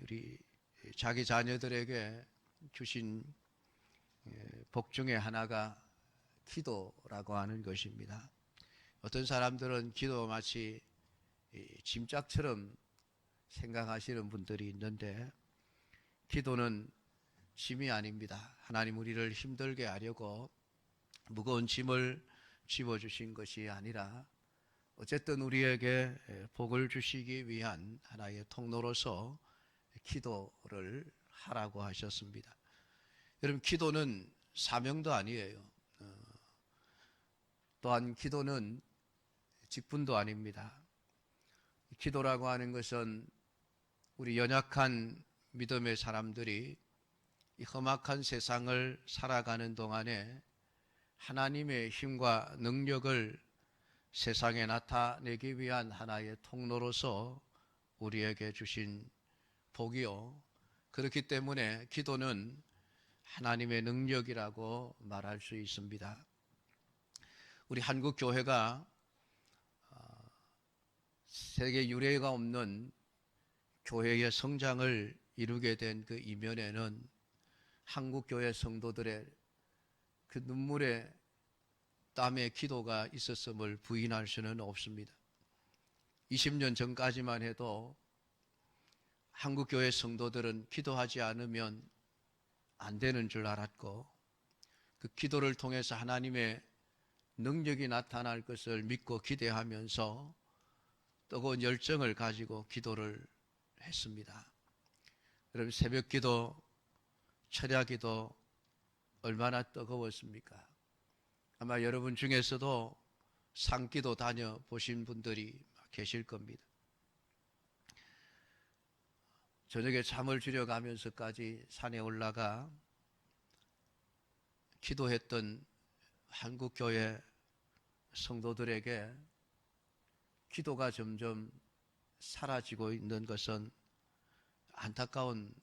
우리 자기 자녀들에게 주신 복 중에 하나가 기도라고 하는 것입니다. 어떤 사람들은 기도 마치 짐짝처럼 생각하시는 분들이 있는데, 기도는 짐이 아닙니다. 하나님 우리를 힘들게 하려고 무거운 짐을 쥐어주신 것이 아니라 어쨌든 우리에게 복을 주시기 위한 하나의 통로로서 기도를 하라고 하셨습니다. 여러분, 기도는 사명도 아니에요. 또한 기도는 직분도 아닙니다. 기도라고 하는 것은 우리 연약한 믿음의 사람들이 이 험악한 세상을 살아가는 동안에 하나님의 힘과 능력을 세상에 나타내기 위한 하나의 통로로서 우리에게 주신 복이요, 그렇기 때문에 기도는 하나님의 능력이라고 말할 수 있습니다. 우리 한국 교회가 세계 유례가 없는 교회의 성장을 이루게 된 그 이면에는 한국 교회 성도들의 그 눈물의 땀의 기도가 있었음을 부인할 수는 없습니다. 20년 전까지만 해도 한국 교회 성도들은 기도하지 않으면 안 되는 줄 알았고, 그 기도를 통해서 하나님의 능력이 나타날 것을 믿고 기대하면서 뜨거운 열정을 가지고 기도를 했습니다. 여러분, 새벽 기도, 철야 기도 얼마나 뜨거웠습니까? 아마 여러분 중에서도 산기도 다녀보신 분들이 계실 겁니다. 저녁에 잠을 줄여가면서까지 산에 올라가 기도했던 한국교회 성도들에게 기도가 점점 사라지고 있는 것은 안타까운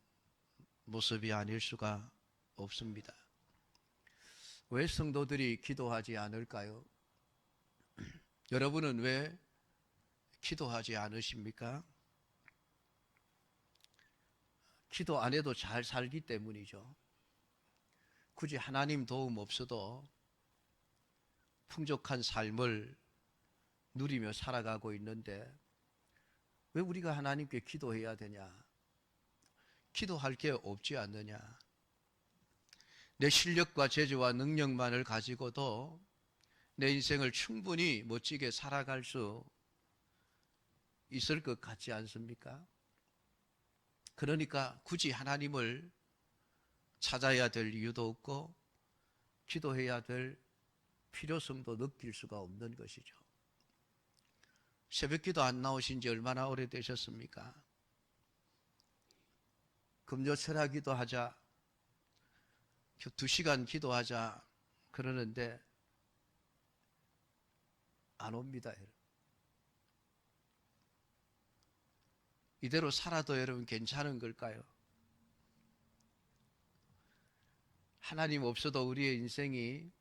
모습이 아닐 수가 없습니다. 왜 성도들이 기도하지 않을까요? 여러분은 왜 기도하지 않으십니까? 기도 안 해도 잘 살기 때문이죠. 굳이 하나님 도움 없어도 풍족한 삶을 누리며 살아가고 있는데 왜 우리가 하나님께 기도해야 되냐? 기도할 게 없지 않느냐? 내 실력과 재주와 능력만을 가지고도 내 인생을 충분히 멋지게 살아갈 수 있을 것 같지 않습니까? 그러니까 굳이 하나님을 찾아야 될 이유도 없고 기도해야 될 필요성도 느낄 수가 없는 것이죠. 새벽기도 안 나오신 지 얼마나 오래되셨습니까? 금요철야 기도하자, 2시간 기도하자 그러는데 안 옵니다. 여러분. 이대로 살아도 여러분 괜찮은 걸까요? 하나님 없어도 우리의 인생이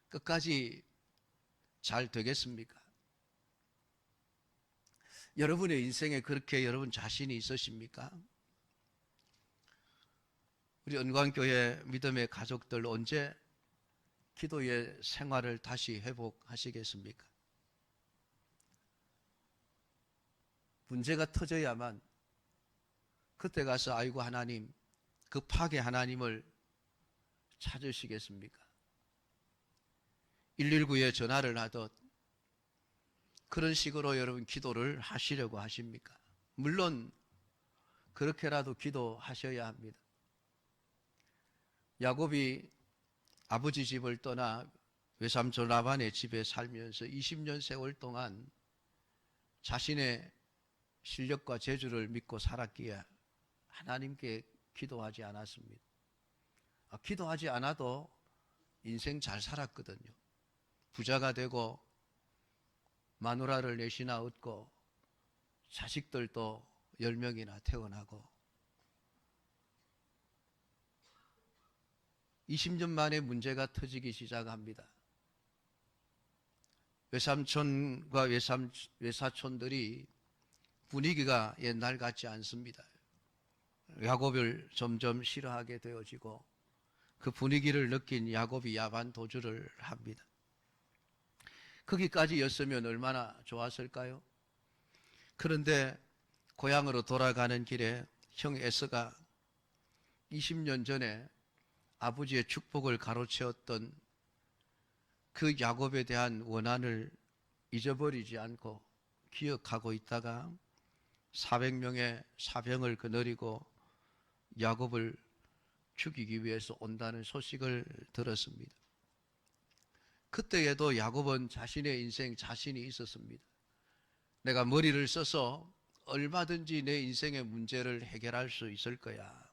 끝까지 잘 되겠습니까? 여러분의 인생에 그렇게 여러분 자신이 있으십니까? 우리 은광교회 믿음의 가족들 언제 기도의 생활을 다시 회복하시겠습니까? 문제가 터져야만 그때 가서 아이고 하나님, 급하게 하나님을 찾으시겠습니까? 119에 전화를 하듯 그런 식으로 여러분 기도를 하시려고 하십니까? 물론 그렇게라도 기도하셔야 합니다. 야곱이 아버지 집을 떠나 외삼촌 라반의 집에 살면서 20년 세월 동안 자신의 실력과 재주를 믿고 살았기에 하나님께 기도하지 않았습니다. 기도하지 않아도 인생 잘 살았거든요. 부자가 되고 마누라를 넷이나 얻고 자식들도 10명이나 태어나고 20년 만에 문제가 터지기 시작합니다. 외삼촌과 외사촌들이 분위기가 옛날 같지 않습니다. 야곱을 점점 싫어하게 되어지고 그 분위기를 느낀 야곱이 야반 도주를 합니다. 거기까지였으면 얼마나 좋았을까요? 그런데 고향으로 돌아가는 길에 형 에서가 20년 전에 아버지의 축복을 가로채었던 그 야곱에 대한 원한을 잊어버리지 않고 기억하고 있다가 400명의 사병을 거느리고 야곱을 죽이기 위해서 온다는 소식을 들었습니다. 그때에도 야곱은 자신의 인생 자신이 있었습니다. 내가 머리를 써서 얼마든지 내 인생의 문제를 해결할 수 있을 거야.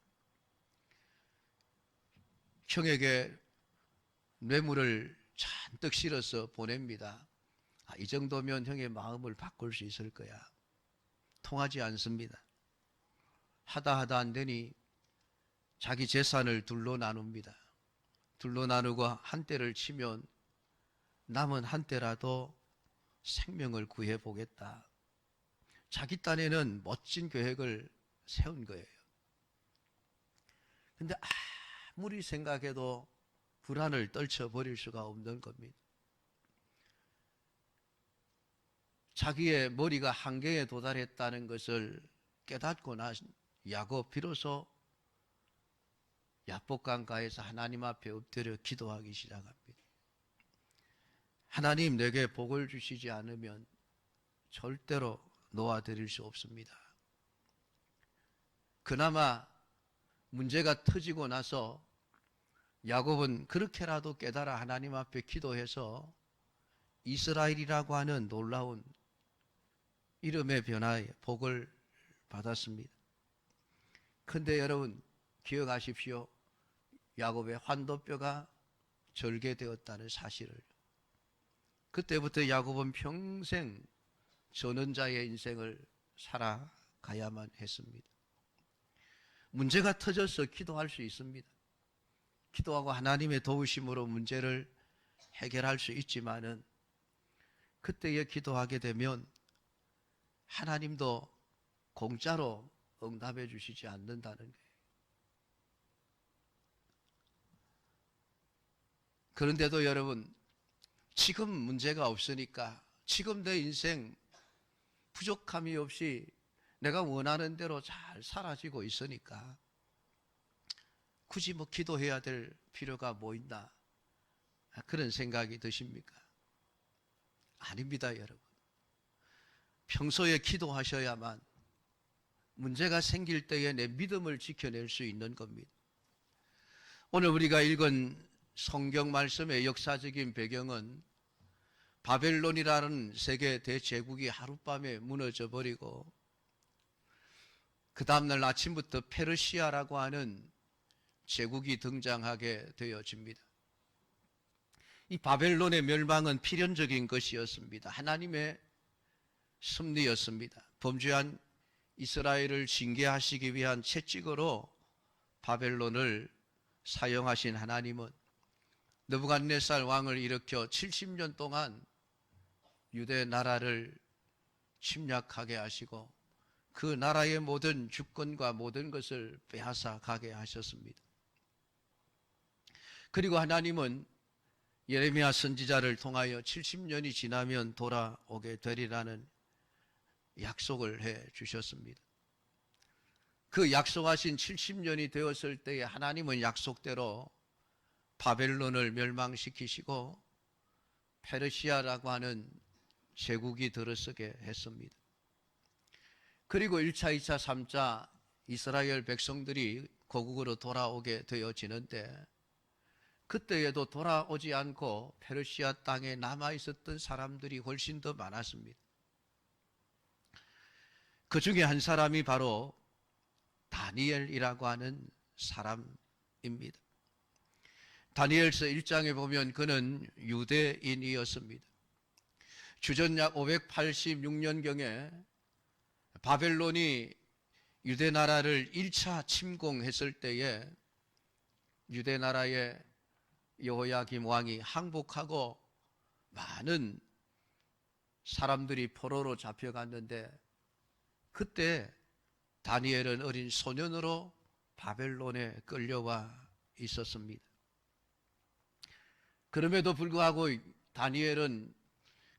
형에게 뇌물을 잔뜩 실어서 보냅니다. 이 정도면 형의 마음을 바꿀 수 있을 거야. 통하지 않습니다. 하다 안 되니 자기 재산을 둘로 나눕니다. 둘로 나누고 한 대를 치면 남은 한 대라도 생명을 구해보겠다. 자기 딴에는 멋진 계획을 세운 거예요. 근데 아무리 생각해도 불안을 떨쳐버릴 수가 없는 겁니다. 자기의 머리가 한계에 도달했다는 것을 깨닫고 난 야곱 비로소 야복강가에서 하나님 앞에 엎드려 기도하기 시작합니다. 하나님, 내게 복을 주시지 않으면 절대로 놓아드릴 수 없습니다. 그나마 문제가 터지고 나서 야곱은 그렇게라도 깨달아 하나님 앞에 기도해서 이스라엘이라고 하는 놀라운 이름의 변화의 복을 받았습니다. 그런데 여러분 기억하십시오. 야곱의 환도뼈가 절개되었다는 사실을. 그때부터 야곱은 평생 전원자의 인생을 살아가야만 했습니다. 문제가 터져서 기도할 수 있습니다. 기도하고 하나님의 도우심으로 문제를 해결할 수 있지만은 그때에 기도하게 되면 하나님도 공짜로 응답해 주시지 않는다는 거예요. 그런데도 여러분, 지금 문제가 없으니까, 지금 내 인생 부족함이 없이 내가 원하는 대로 잘 사라지고 있으니까 굳이 기도해야 될 필요가 뭐 있나, 그런 생각이 드십니까? 아닙니다, 여러분. 평소에 기도하셔야만 문제가 생길 때에 내 믿음을 지켜낼 수 있는 겁니다. 오늘 우리가 읽은 성경 말씀의 역사적인 배경은 바벨론이라는 세계 대제국이 하룻밤에 무너져 버리고 그 다음날 아침부터 페르시아라고 하는 제국이 등장하게 되어집니다. 이 바벨론의 멸망은 필연적인 것이었습니다. 하나님의 섭리였습니다. 범죄한 이스라엘을 징계하시기 위한 채찍으로 바벨론을 사용하신 하나님은 느부갓네살 왕을 일으켜 70년 동안 유대 나라를 침략하게 하시고 그 나라의 모든 주권과 모든 것을 빼앗아 가게 하셨습니다. 그리고 하나님은 예레미야 선지자를 통하여 70년이 지나면 돌아오게 되리라는 약속을 해 주셨습니다. 그 약속하신 70년이 되었을 때에 하나님은 약속대로 바벨론을 멸망시키시고 페르시아라고 하는 제국이 들어서게 했습니다. 그리고 1차, 2차, 3차 이스라엘 백성들이 고국으로 돌아오게 되어지는데 그때에도 돌아오지 않고 페르시아 땅에 남아있었던 사람들이 훨씬 더 많았습니다. 그 중에 한 사람이 바로 다니엘이라고 하는 사람입니다. 다니엘서 1장에 보면 그는 유대인이었습니다. 주전 약 586년경에 바벨론이 유대 나라를 1차 침공했을 때에 유대 나라의 여호야김 왕이 항복하고 많은 사람들이 포로로 잡혀갔는데 그때 다니엘은 어린 소년으로 바벨론에 끌려와 있었습니다. 그럼에도 불구하고 다니엘은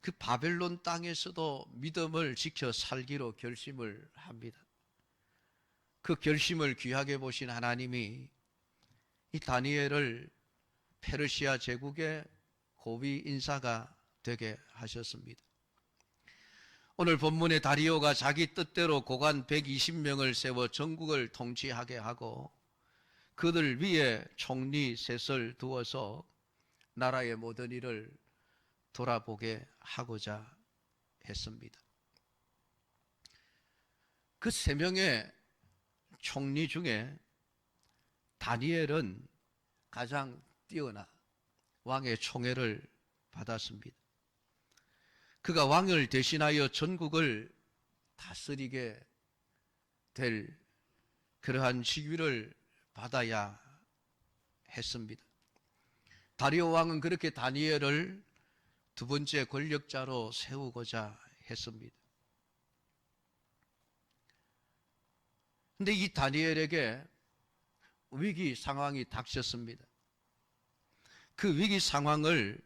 그 바벨론 땅에서도 믿음을 지켜 살기로 결심을 합니다. 그 결심을 귀하게 보신 하나님이 이 다니엘을 페르시아 제국의 고위 인사가 되게 하셨습니다. 오늘 본문의 다리오가 자기 뜻대로 고관 120명을 세워 전국을 통치하게 하고 그들 위에 총리 셋을 두어서 나라의 모든 일을 돌아보게 하고자 했습니다. 그 세 명의 총리 중에 다니엘은 가장 뛰어나 왕의 총애를 받았습니다. 그가 왕을 대신하여 전국을 다스리게 될 그러한 직위를 받아야 했습니다. 다리오 왕은 그렇게 다니엘을 두 번째 권력자로 세우고자 했습니다. 그런데 이 다니엘에게 위기 상황이 닥쳤습니다. 그 위기 상황을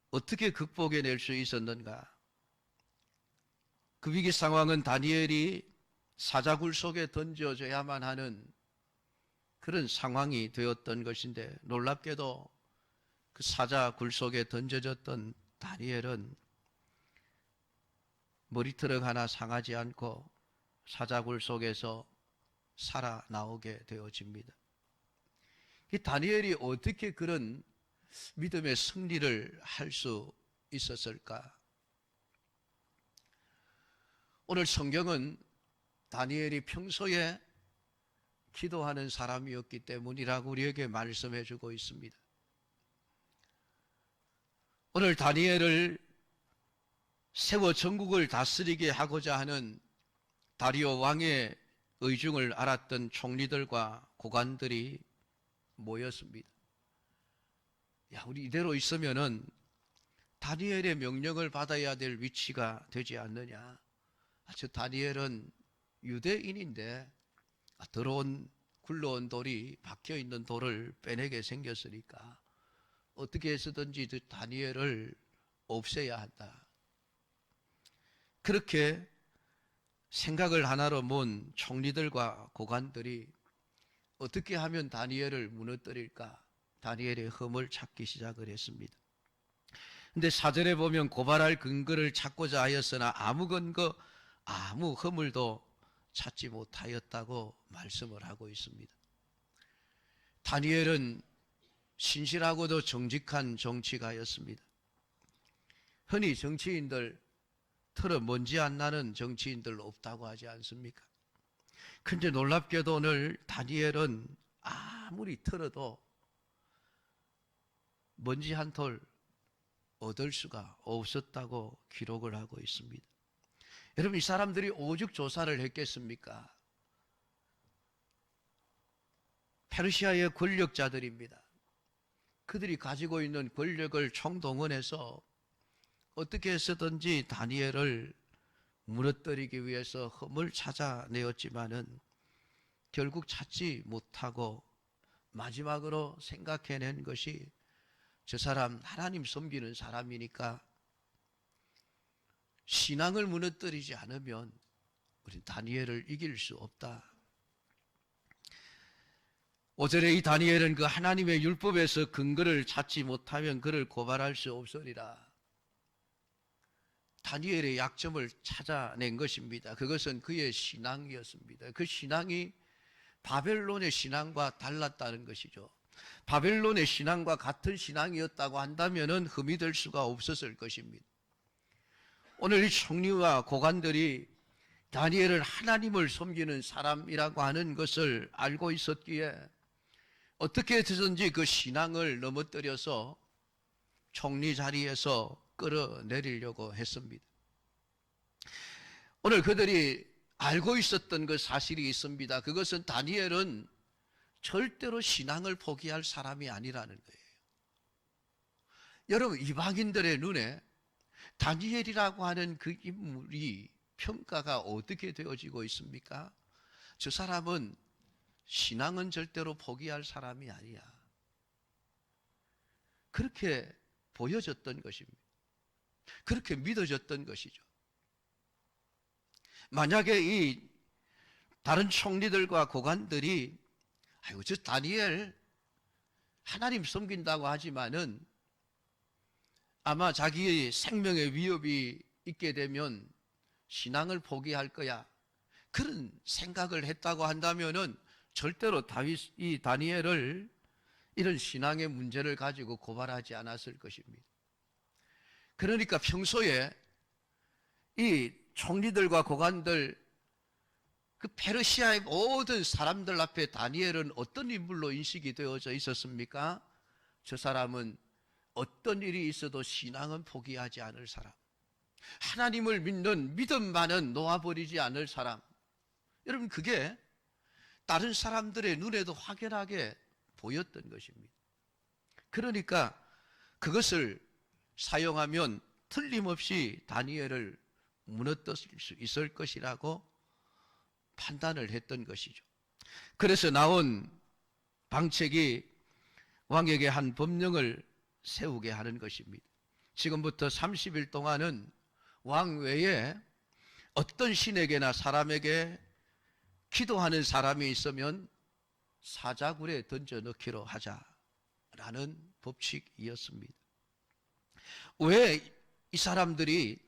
어떻게 극복해낼 수 있었는가? 그 위기 상황은 다니엘이 사자굴 속에 던져져야만 하는 그런 상황이 되었던 것인데, 놀랍게도 그 사자굴 속에 던져졌던 다니엘은 머리털 하나 상하지 않고 사자굴 속에서 살아나오게 되어집니다. 이 다니엘이 어떻게 그런 믿음의 승리를 할 수 있었을까? 오늘 성경은 다니엘이 평소에 기도하는 사람이었기 때문이라고 우리에게 말씀해 주고 있습니다. 오늘 다니엘을 세워 전국을 다스리게 하고자 하는 다리오 왕의 의중을 알았던 총리들과 고관들이 모였습니다. 야, 우리 이대로 있으면은 다니엘의 명령을 받아야 될 위치가 되지 않느냐? 저 다니엘은 유대인인데 굴러온 돌이 박혀있는 돌을 빼내게 생겼으니까 어떻게 해서든지 다니엘을 없애야 한다. 그렇게 생각을 하나로 모은 총리들과 고관들이 어떻게 하면 다니엘을 무너뜨릴까? 다니엘의 흠을 찾기 시작을 했습니다. 근데 사절에 보면 고발할 근거를 찾고자 하였으나 아무 근거, 아무 허물도 찾지 못하였다고 말씀을 하고 있습니다. 다니엘은 신실하고도 정직한 정치가였습니다. 흔히 정치인들 털어 먼지 안 나는 정치인들 없다고 하지 않습니까? 근데 놀랍게도 오늘 다니엘은 아무리 털어도 먼지 한 톨 얻을 수가 없었다고 기록을 하고 있습니다. 여러분, 이 사람들이 오죽 조사를 했겠습니까? 페르시아의 권력자들입니다. 그들이 가지고 있는 권력을 총동원해서 어떻게 해서든지 다니엘을 무너뜨리기 위해서 흠을 찾아내었지만은 결국 찾지 못하고 마지막으로 생각해낸 것이 저 사람 하나님 섬기는 사람이니까 신앙을 무너뜨리지 않으면 우리 다니엘을 이길 수 없다. 5절에 이 다니엘은 그 하나님의 율법에서 근거를 찾지 못하면 그를 고발할 수 없으리라. 다니엘의 약점을 찾아낸 것입니다. 그것은 그의 신앙이었습니다. 그 신앙이 바벨론의 신앙과 달랐다는 것이죠. 바벨론의 신앙과 같은 신앙이었다고 한다면 흠이 될 수가 없었을 것입니다. 오늘 이 총리와 고관들이 다니엘을 하나님을 섬기는 사람이라고 하는 것을 알고 있었기에 어떻게 해서든지 그 신앙을 넘어뜨려서 총리 자리에서 끌어내리려고 했습니다. 오늘 그들이 알고 있었던 그 사실이 있습니다. 그것은 다니엘은 절대로 신앙을 포기할 사람이 아니라는 거예요. 여러분, 이방인들의 눈에 다니엘이라고 하는 그 인물이 평가가 어떻게 되어지고 있습니까? 저 사람은 신앙은 절대로 포기할 사람이 아니야. 그렇게 보여졌던 것입니다. 그렇게 믿어졌던 것이죠. 만약에 이 다른 총리들과 고관들이 아이고 저 다니엘 하나님 섬긴다고 하지만은 아마 자기의 생명의 위협이 있게 되면 신앙을 포기할 거야, 그런 생각을 했다고 한다면은 절대로 이 다니엘을 이런 신앙의 문제를 가지고 고발하지 않았을 것입니다. 그러니까 평소에 이 총리들과 고관들, 그 페르시아의 모든 사람들 앞에 다니엘은 어떤 인물로 인식이 되어져 있었습니까? 저 사람은 어떤 일이 있어도 신앙은 포기하지 않을 사람, 하나님을 믿는 믿음만은 놓아버리지 않을 사람. 여러분, 그게 다른 사람들의 눈에도 확연하게 보였던 것입니다. 그러니까 그것을 사용하면 틀림없이 다니엘을 무너뜨릴 수 있을 것이라고 판단을 했던 것이죠. 그래서 나온 방책이 왕에게 한 법령을 세우게 하는 것입니다. 지금부터 30일 동안은 왕 외에 어떤 신에게나 사람에게 기도하는 사람이 있으면 사자굴에 던져 넣기로 하자라는 법칙이었습니다. 왜 이 사람들이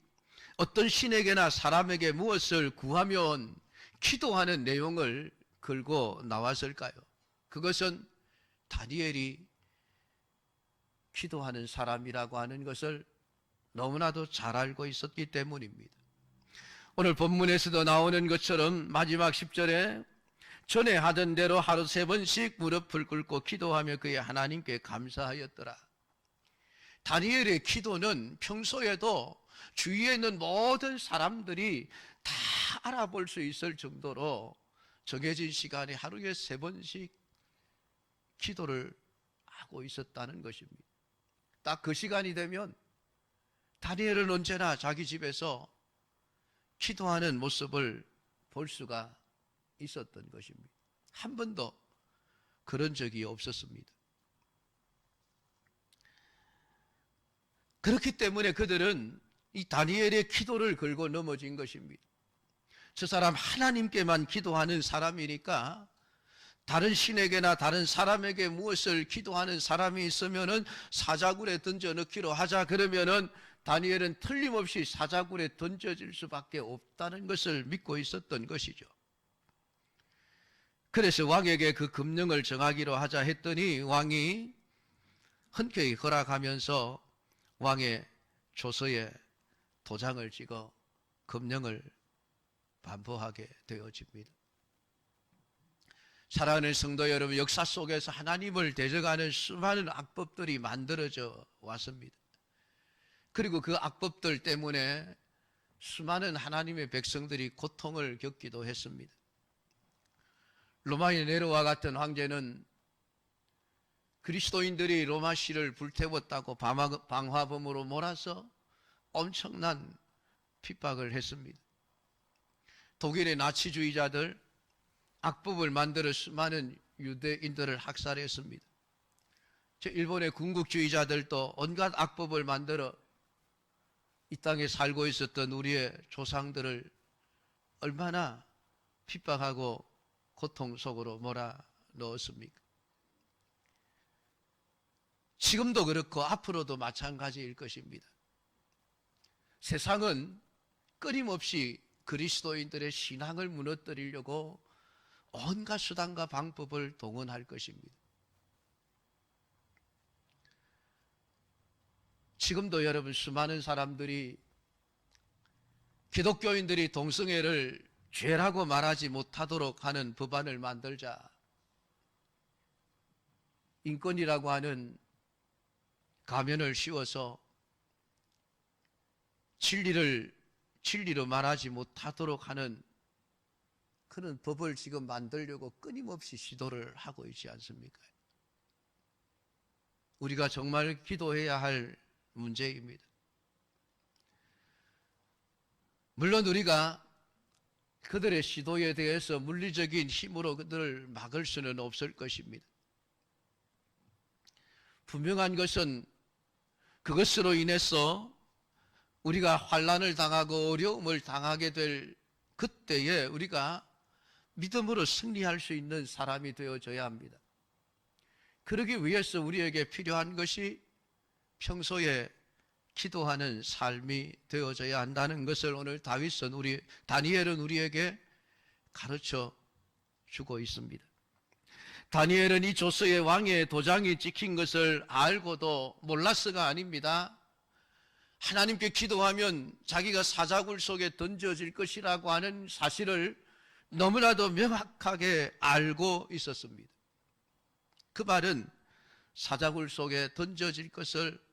어떤 신에게나 사람에게 무엇을 구하면 기도하는 내용을 걸고 나왔을까요? 그것은 다니엘이 기도하는 사람이라고 하는 것을 너무나도 잘 알고 있었기 때문입니다. 오늘 본문에서도 나오는 것처럼 마지막 10절에 전에 하던 대로 하루 3번씩 무릎을 꿇고 기도하며 그의 하나님께 감사하였더라. 다니엘의 기도는 평소에도 주위에 있는 모든 사람들이 다 알아볼 수 있을 정도로 정해진 시간에 하루에 3번씩 기도를 하고 있었다는 것입니다. 딱 그 시간이 되면 다니엘은 언제나 자기 집에서 기도하는 모습을 볼 수가 있었던 것입니다. 한 번도 그런 적이 없었습니다. 그렇기 때문에 그들은 이 다니엘의 기도를 걸고 넘어진 것입니다. 저 사람 하나님께만 기도하는 사람이니까 다른 신에게나 다른 사람에게 무엇을 기도하는 사람이 있으면은 사자굴에 던져 넣기로 하자, 그러면은 다니엘은 틀림없이 사자굴에 던져질 수밖에 없다는 것을 믿고 있었던 것이죠. 그래서 왕에게 그 금령을 정하기로 하자 했더니 왕이 흔쾌히 허락하면서 왕의 조서에 도장을 찍어 금령을 반포하게 되어집니다. 사랑하는 성도 여러분, 역사 속에서 하나님을 대적하는 수많은 악법들이 만들어져 왔습니다. 그리고 그 악법들 때문에 수많은 하나님의 백성들이 고통을 겪기도 했습니다. 로마의 네로와 같은 황제는 그리스도인들이 로마시를 불태웠다고 방화범으로 몰아서 엄청난 핍박을 했습니다. 독일의 나치주의자들 악법을 만들어 수많은 유대인들을 학살했습니다. 일본의 군국주의자들도 온갖 악법을 만들어 이 땅에 살고 있었던 우리의 조상들을 얼마나 핍박하고 고통 속으로 몰아넣었습니까? 지금도 그렇고 앞으로도 마찬가지일 것입니다. 세상은 끊임없이 그리스도인들의 신앙을 무너뜨리려고 온갖 수단과 방법을 동원할 것입니다. 지금도 여러분, 수많은 사람들이 기독교인들이 동성애를 죄라고 말하지 못하도록 하는 법안을 만들자, 인권이라고 하는 가면을 씌워서 진리로 말하지 못하도록 하는 그런 법을 지금 만들려고 끊임없이 시도를 하고 있지 않습니까? 우리가 정말 기도해야 할 문제입니다. 물론 우리가 그들의 시도에 대해서 물리적인 힘으로 그들을 막을 수는 없을 것입니다. 분명한 것은 그것으로 인해서 우리가 환난을 당하고 어려움을 당하게 될 그때에 우리가 믿음으로 승리할 수 있는 사람이 되어져야 합니다. 그러기 위해서 우리에게 필요한 것이 평소에 기도하는 삶이 되어져야 한다는 것을 오늘 다니엘은 우리에게 가르쳐 주고 있습니다. 다니엘은 이 조서의 왕의 도장이 찍힌 것을 알고도 몰랐어가 아닙니다. 하나님께 기도하면 자기가 사자굴 속에 던져질 것이라고 하는 사실을 너무나도 명확하게 알고 있었습니다. 그 말은 사자굴 속에 던져질 것을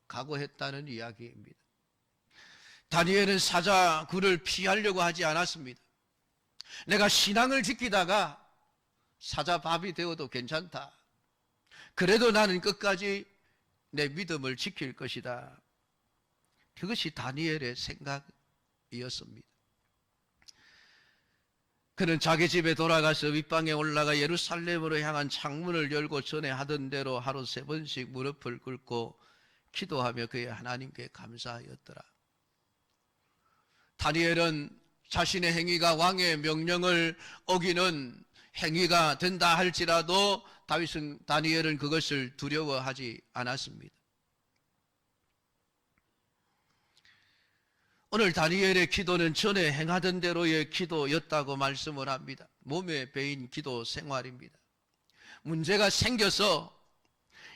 각오했다는 이야기입니다. 다니엘은 사자굴을 피하려고 하지 않았습니다. 내가 신앙을 지키다가 사자밥이 되어도 괜찮다. 그래도 나는 끝까지 내 믿음을 지킬 것이다. 그것이 다니엘의 생각이었습니다. 그는 자기 집에 돌아가서 윗방에 올라가 예루살렘으로 향한 창문을 열고 전에 하던 대로 하루 3번씩 무릎을 꿇고 기도하며 그의 하나님께 감사하였더라. 다니엘은 자신의 행위가 왕의 명령을 어기는 행위가 된다 할지라도 다니엘은 그것을 두려워하지 않았습니다. 오늘 다니엘의 기도는 전에 행하던 대로의 기도였다고 말씀을 합니다. 몸에 배인 기도 생활입니다. 문제가 생겨서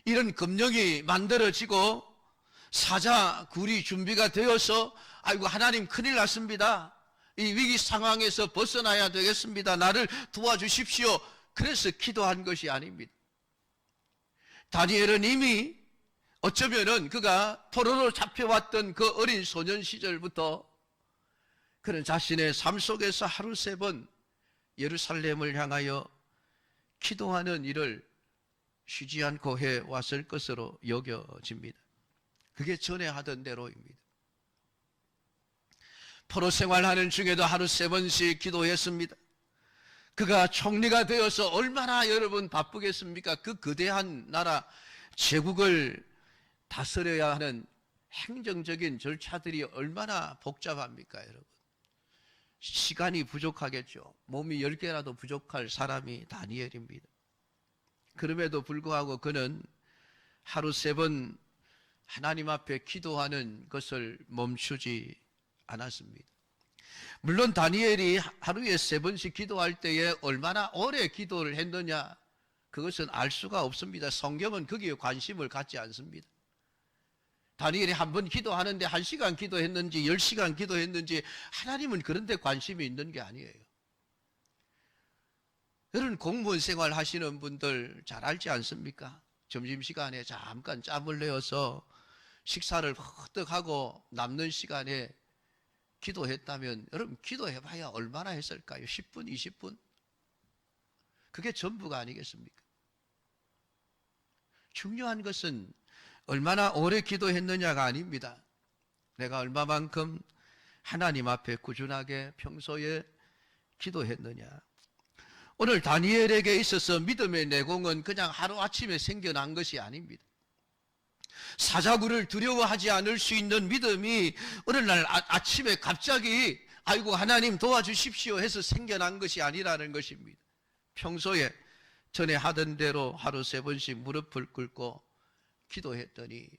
이런 금령이 만들어지고 사자굴이 준비가 되어서 아이고 하나님 큰일 났습니다. 이 위기 상황에서 벗어나야 되겠습니다. 나를 도와주십시오. 그래서 기도한 것이 아닙니다. 다니엘은 이미 어쩌면은 그가 포로로 잡혀왔던 그 어린 소년 시절부터 그는 자신의 삶 속에서 하루 3번 예루살렘을 향하여 기도하는 일을 쉬지 않고 해왔을 것으로 여겨집니다. 그게 전에 하던 대로입니다. 포로 생활하는 중에도 하루 3번씩 기도했습니다. 그가 총리가 되어서 얼마나 여러분 바쁘겠습니까? 그 거대한 나라 제국을 다스려야 하는 행정적인 절차들이 얼마나 복잡합니까, 여러분? 시간이 부족하겠죠. 몸이 10개라도 부족할 사람이 다니엘입니다. 그럼에도 불구하고 그는 하루 3번 하나님 앞에 기도하는 것을 멈추지 않았습니다. 물론 다니엘이 하루에 3번씩 기도할 때에 얼마나 오래 기도를 했느냐, 그것은 알 수가 없습니다. 성경은 거기에 관심을 갖지 않습니다. 다니엘이 한 번 기도하는데 1시간 기도했는지 10시간 기도했는지 하나님은 그런 데 관심이 있는 게 아니에요. 여러분 공무원 생활 하시는 분들 잘 알지 않습니까? 점심시간에 잠깐 짬을 내어서 식사를 헛떡하고 남는 시간에 기도했다면 여러분 기도해봐야 얼마나 했을까요? 10분, 20분? 그게 전부가 아니겠습니까? 중요한 것은 얼마나 오래 기도했느냐가 아닙니다. 내가 얼마만큼 하나님 앞에 꾸준하게 평소에 기도했느냐. 오늘 다니엘에게 있어서 믿음의 내공은 그냥 하루아침에 생겨난 것이 아닙니다. 사자굴을 두려워하지 않을 수 있는 믿음이 어느 날 아침에 갑자기 아이고 하나님 도와주십시오 해서 생겨난 것이 아니라는 것입니다. 평소에 전에 하던 대로 하루 3번씩 무릎을 꿇고 기도했더니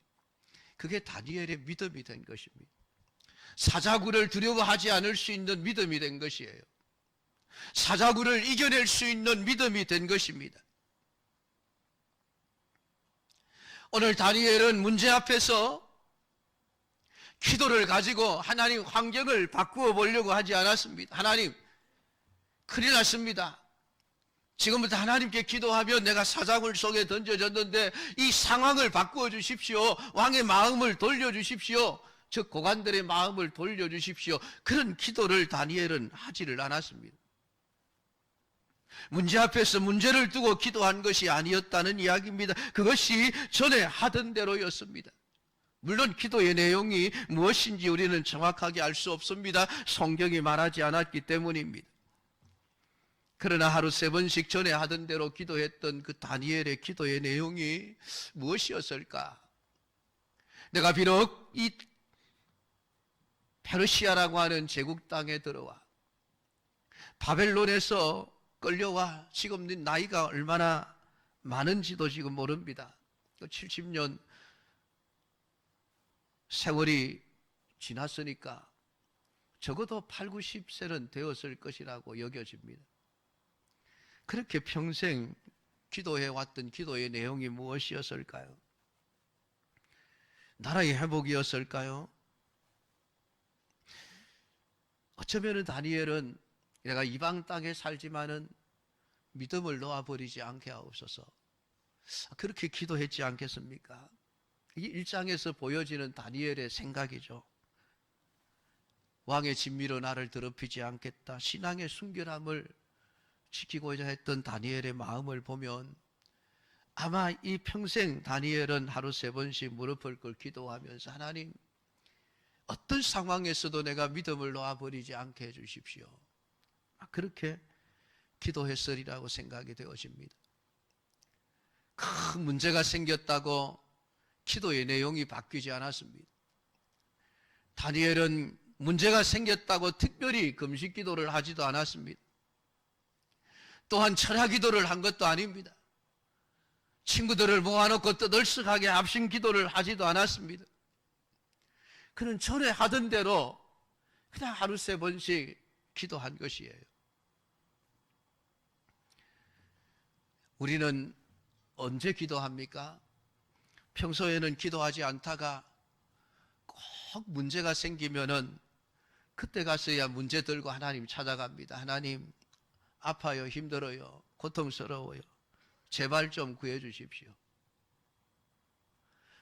그게 다니엘의 믿음이 된 것입니다. 사자굴을 두려워하지 않을 수 있는 믿음이 된 것이에요. 사자굴을 이겨낼 수 있는 믿음이 된 것입니다. 오늘 다니엘은 문제 앞에서 기도를 가지고 하나님 환경을 바꾸어 보려고 하지 않았습니다. 하나님 큰일 났습니다. 지금부터 하나님께 기도하면 내가 사자굴 속에 던져졌는데 이 상황을 바꾸어 주십시오. 왕의 마음을 돌려주십시오. 즉 고관들의 마음을 돌려주십시오. 그런 기도를 다니엘은 하지를 않았습니다. 문제 앞에서 문제를 두고 기도한 것이 아니었다는 이야기입니다. 그것이 전에 하던 대로였습니다. 물론 기도의 내용이 무엇인지 우리는 정확하게 알 수 없습니다. 성경이 말하지 않았기 때문입니다. 그러나 하루 3번씩 전에 하던 대로 기도했던 그 다니엘의 기도의 내용이 무엇이었을까? 내가 비록 이 페르시아라고 하는 제국 땅에 들어와 바벨론에서 끌려와 지금 나이가 얼마나 많은지도 지금 모릅니다. 70년 세월이 지났으니까 적어도 8, 90세는 되었을 것이라고 여겨집니다. 그렇게 평생 기도해왔던 기도의 내용이 무엇이었을까요? 나라의 회복이었을까요? 어쩌면 다니엘은 내가 이방 땅에 살지만은 믿음을 놓아버리지 않게 하옵소서, 그렇게 기도했지 않겠습니까? 이 1장에서 보여지는 다니엘의 생각이죠. 왕의 진미로 나를 더럽히지 않겠다, 신앙의 순결함을 지키고자 했던 다니엘의 마음을 보면 아마 이 평생 다니엘은 하루 3번씩 무릎을 꿇고 기도하면서 하나님, 어떤 상황에서도 내가 믿음을 놓아버리지 않게 해주십시오, 그렇게 기도했으리라고 생각이 되어집니다. 큰 문제가 생겼다고 기도의 내용이 바뀌지 않았습니다. 다니엘은 문제가 생겼다고 특별히 금식 기도를 하지도 않았습니다. 또한 철야 기도를 한 것도 아닙니다. 친구들을 모아놓고 떠들썩하게 합심 기도를 하지도 않았습니다. 그는 전에 하던 대로 그냥 하루 3번씩 기도한 것이에요. 우리는 언제 기도합니까? 평소에는 기도하지 않다가 꼭 문제가 생기면은 그때 가서야 문제 들고 하나님 찾아갑니다. 하나님, 아파요, 힘들어요, 고통스러워요, 제발 좀 구해 주십시오.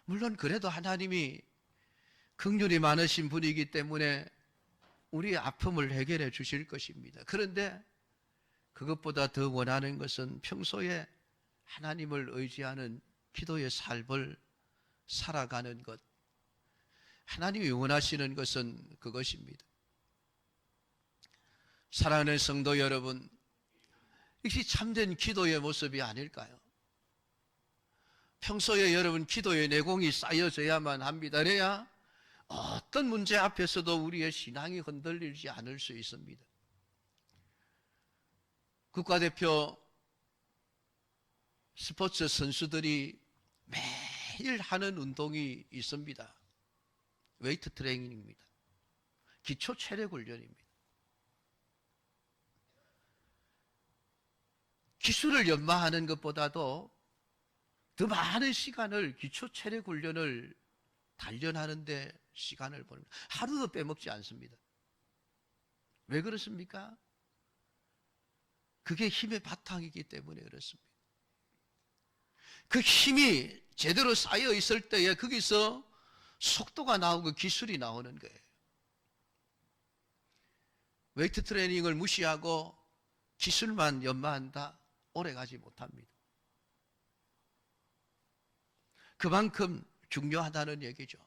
물론 그래도 하나님이 긍휼이 많으신 분이기 때문에 우리의 아픔을 해결해 주실 것입니다. 그런데 그것보다 더 원하는 것은 평소에 하나님을 의지하는 기도의 삶을 살아가는 것. 하나님이 원하시는 것은 그것입니다. 사랑하는 성도 여러분, 이것이 참된 기도의 모습이 아닐까요? 평소에 여러분 기도의 내공이 쌓여져야만 합니다. 그래야 어떤 문제 앞에서도 우리의 신앙이 흔들리지 않을 수 있습니다. 국가대표 스포츠 선수들이 매일 하는 운동이 있습니다. 웨이트 트레이닝입니다. 기초 체력 훈련입니다. 기술을 연마하는 것보다도 더 많은 시간을 기초 체력 훈련을 단련하는 데 시간을 보냅니다. 하루도 빼먹지 않습니다. 왜 그렇습니까? 그게 힘의 바탕이기 때문에 그렇습니다. 그 힘이 제대로 쌓여 있을 때에 거기서 속도가 나오고 기술이 나오는 거예요. 웨이트 트레이닝을 무시하고 기술만 연마한다? 오래 가지 못합니다. 그만큼 중요하다는 얘기죠.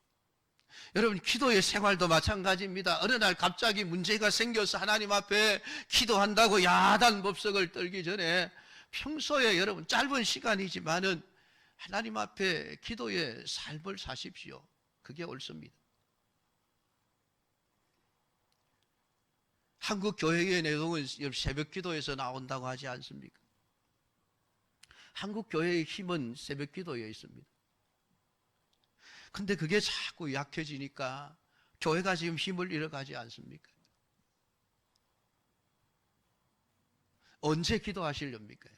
여러분, 기도의 생활도 마찬가지입니다. 어느 날 갑자기 문제가 생겨서 하나님 앞에 기도한다고 야단 법석을 떨기 전에 평소에 여러분 짧은 시간이지만은 하나님 앞에 기도의 삶을 사십시오. 그게 옳습니다. 한국 교회의 내용은 새벽 기도에서 나온다고 하지 않습니까? 한국 교회의 힘은 새벽 기도에 있습니다. 근데 그게 자꾸 약해지니까 교회가 지금 힘을 잃어가지 않습니까? 언제 기도하시렵니까?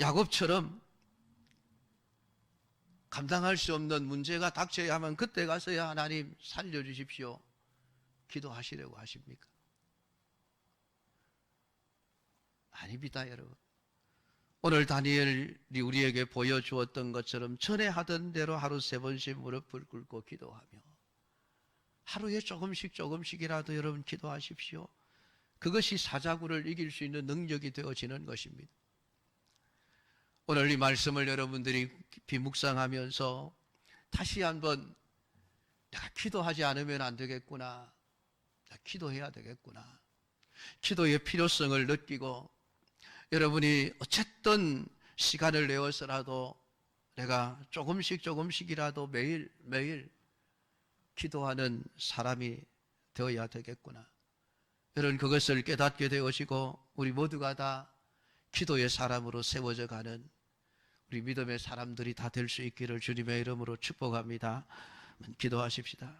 야곱처럼 감당할 수 없는 문제가 닥쳐야만 그때 가서야 하나님 살려주십시오 기도하시려고 하십니까? 아닙니다, 여러분. 오늘 다니엘이 우리에게 보여주었던 것처럼 전에 하던 대로 하루 3번씩 무릎을 꿇고 기도하며 하루에 조금씩이라도 여러분 기도하십시오. 그것이 사자굴을 이길 수 있는 능력이 되어지는 것입니다. 오늘 이 말씀을 여러분들이 깊이 묵상하면서 다시 한번 내가 기도하지 않으면 안 되겠구나. 내가 기도해야 되겠구나. 기도의 필요성을 느끼고 여러분이 어쨌든 시간을 내어서라도 내가 조금씩이라도 매일 기도하는 사람이 되어야 되겠구나. 여러분 그것을 깨닫게 되어지고 우리 모두가 다 기도의 사람으로 세워져 가는 우리 믿음의 사람들이 다 될 수 있기를 주님의 이름으로 축복합니다. 기도하십시다.